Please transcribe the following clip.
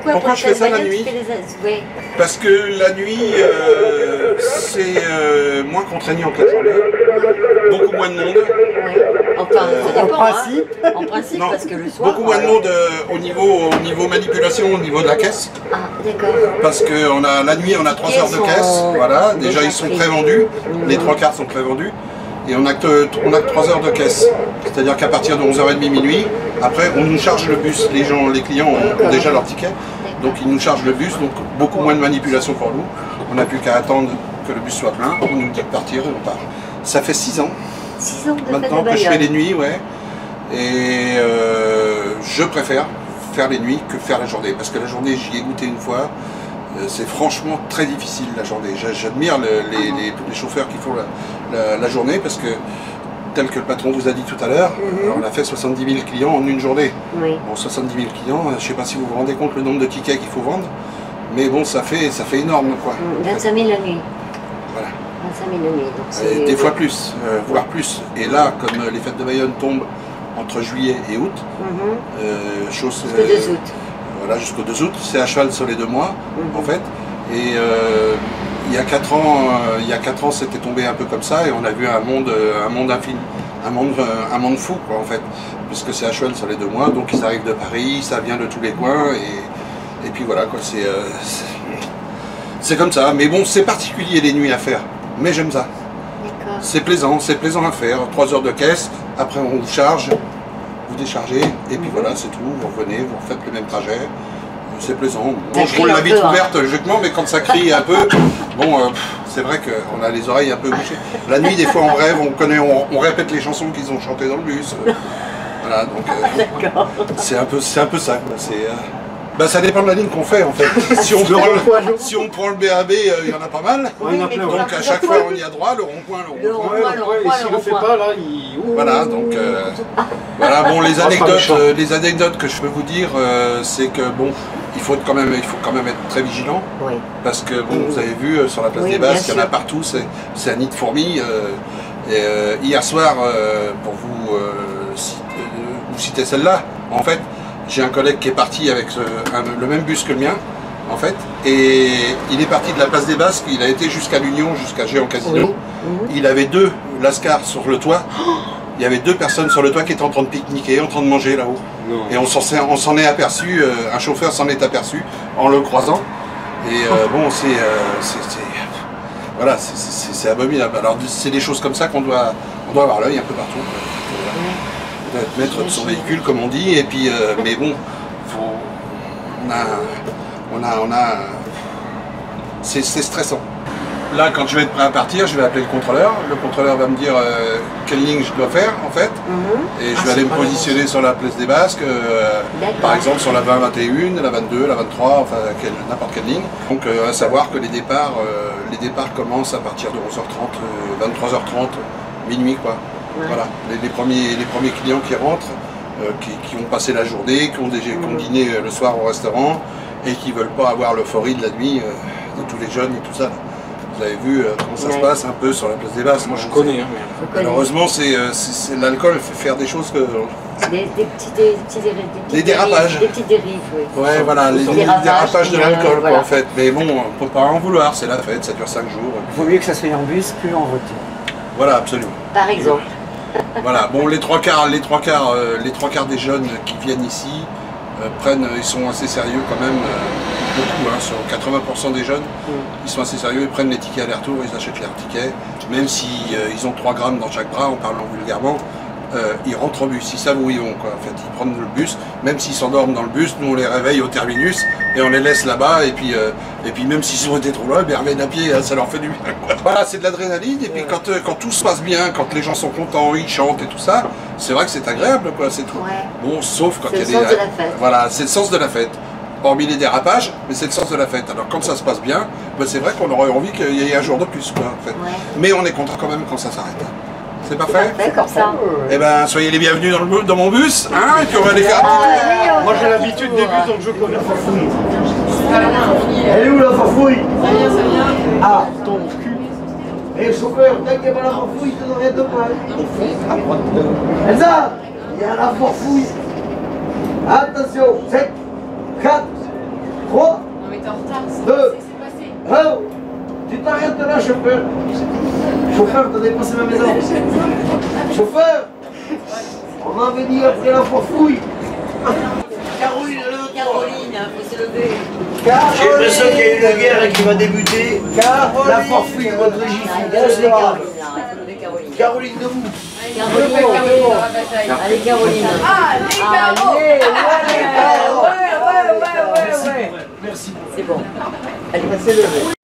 pourquoi je fais ça la nuit? Oui. Parce que la nuit, c'est moins contraignant que la journée, beaucoup moins de monde. Oui. Enfin, ça dépend, en principe, Non, parce que le soir... beaucoup moins de monde au niveau manipulation, au niveau de la caisse. Ah, d'accord. Parce que la nuit, on a 3 heures de caisse. Voilà, déjà ils sont prévendus, les 3 quarts sont prévendus. Et on a que 3 heures de caisse. C'est-à-dire qu'à partir de 11h30 minuit, après on nous charge le bus. Les clients ont déjà leur ticket. Donc ils nous chargent le bus, donc beaucoup moins de manipulation pour nous. On n'a plus qu'à attendre que le bus soit plein, on nous dit de partir et on part. Ça fait 6 ans. 6 ans de Maintenant que je fais les nuits, ouais. Et je préfère faire les nuits que faire la journée. Parce que la journée, j'y ai goûté une fois. C'est franchement très difficile la journée. J'admire les chauffeurs qui font la journée parce que, tel que le patron vous a dit tout à l'heure, on a fait 70 000 clients en une journée. Oui. Bon, 70 000 clients, je ne sais pas si vous vous rendez compte le nombre de tickets qu'il faut vendre, mais bon, ça fait énorme, quoi. 25 000 la nuit. Voilà. 25 000 la nuit. Donc des fois plus, voire plus. Et là, comme les fêtes de Bayonne tombent entre juillet et août, jusqu'au 2 août. Voilà, jusqu'au 2 août, c'est à cheval sur les 2 mois, en fait. Et il y a 4 ans, c'était tombé un peu comme ça, et on a vu un monde infini, un monde fou, quoi, en fait. Puisque c'est à cheval sur les 2 mois, donc ils arrivent de Paris, ça vient de tous les coins, et puis voilà, quoi, c'est comme ça. Mais bon, c'est particulier les nuits à faire, mais j'aime ça. C'est plaisant à faire. 3 heures de caisse, après on vous charge, vous déchargez, et puis voilà, c'est tout, vous revenez, vous refaites le même trajet, c'est plaisant. Bon, je roule la vitre ouverte logiquement, mais quand ça crie un peu, bon, c'est vrai qu'on a les oreilles un peu bouchées. La nuit, des fois, on rêve, on répète les chansons qu'ils ont chantées dans le bus. Voilà, donc c'est un peu ça. Ça dépend de la ligne qu'on fait, en fait. Si on prend le BAB, il y en a pas mal. Donc à chaque fois, on y a droit, le rond-point, le rond-point. Et s'il ne le fait pas, là, il... Voilà, donc voilà, bon, les anecdotes que je peux vous dire, c'est que bon, il faut quand même être très vigilant. Oui. Parce que bon, vous avez vu sur la place des Basques, il y en a partout, c'est un nid de fourmis. Hier soir, pour vous citer celle-là, en fait, j'ai un collègue qui est parti avec le même bus que le mien, en fait, et il est parti de la place des Basques, il a été jusqu'à l'Union, jusqu'à Géant Casino. Il avait 2 lascars sur le toit. Il y avait 2 personnes sur le toit qui étaient en train de pique-niquer, en train de manger là-haut. Et on s'en est aperçu, un chauffeur s'en est aperçu en le croisant. Et bon, voilà, c'est abominable. Alors c'est des choses comme ça qu'on doit avoir l'œil un peu partout. On doit être maître de son véhicule, comme on dit, et puis, mais bon, c'est stressant. Là, quand je vais être prêt à partir, je vais appeler le contrôleur. Le contrôleur va me dire quelle ligne je dois faire, en fait. Et je vais aller me positionner sur la place des Basques, par exemple sur la 20, 21, la 22, la 23, enfin n'importe quelle ligne. Donc à savoir que les départs commencent à partir de 11h30, 23h30, minuit, quoi. Voilà, les premiers clients qui rentrent, qui ont passé la journée, qui ont dîné le soir au restaurant et qui ne veulent pas avoir l'euphorie de la nuit de tous les jeunes et tout ça. Vous avez vu comment ça se passe un peu sur la place des Basques. Moi je connais. Hein, malheureusement, l'alcool fait faire des choses que... Des dérapages. Des petites dérives, oui. Ouais, voilà, les dérapages de l'alcool, voilà. En fait. Mais bon, on ne peut pas en vouloir, c'est la fête, ça dure 5 jours. Il vaut mieux que ça soit en bus que en voiture. Voilà, absolument. Par exemple. Voilà, bon, les trois quarts des jeunes qui viennent ici ils sont assez sérieux quand même, beaucoup, hein, sur 80% des jeunes, ils sont assez sérieux, ils prennent les tickets aller-retour, ils achètent leurs tickets, même si ils ont 3 grammes dans chaque bras, en parlant vulgairement, ils rentrent au bus, ils savent où ils vont, quoi. En fait, ils prennent le bus, même s'ils s'endorment dans le bus, nous on les réveille au terminus et on les laisse là-bas, et puis même s'ils ont été trop loin, ils reviennent à pied, ça leur fait du bien, quoi. Voilà, c'est de l'adrénaline, et puis quand tout se passe bien, quand les gens sont contents, ils chantent et tout ça, c'est vrai que c'est agréable, quoi, c'est tout. Ouais. Bon, sauf quand il y a des... C'est le sens de la fête. Voilà, c'est le sens de la fête. Hormis les dérapages, mais c'est le sens de la fête. Alors quand ça se passe bien, ben, c'est vrai qu'on aurait envie qu'il y ait un jour de plus, quoi, en fait. Ouais. Mais on est content quand même quand ça s'arrête. C'est parfait? C'est comme ça. Eh ben, soyez les bienvenus dans mon bus, hein, et puis on va aller faire un petit... Moi j'ai l'habitude des bus, donc je connais. Elle est où la farfouille? Ça vient. Ah, ton cul. Et chauffeur, dès qu'il y a pas la farfouille, je te donnerai 2 points. À droite. Elsa, il y a la farfouille. Attention, 7, 4, 3, Non mais t'es en retard, c'est 2, passé, c'est passé. 1. Tu t'arrêtes là, chauffeur. Chauffeur, t'as dépassé ma maison. Chauffeur, on va venir après la forfouille. Caroline, faut se lever. J'ai l'impression qu'il y a une guerre qui va débuter. La forfouille de votre Bonsoir. Caroline debout. Allez Caroline. Merci. C'est bon. Allez, Passez le.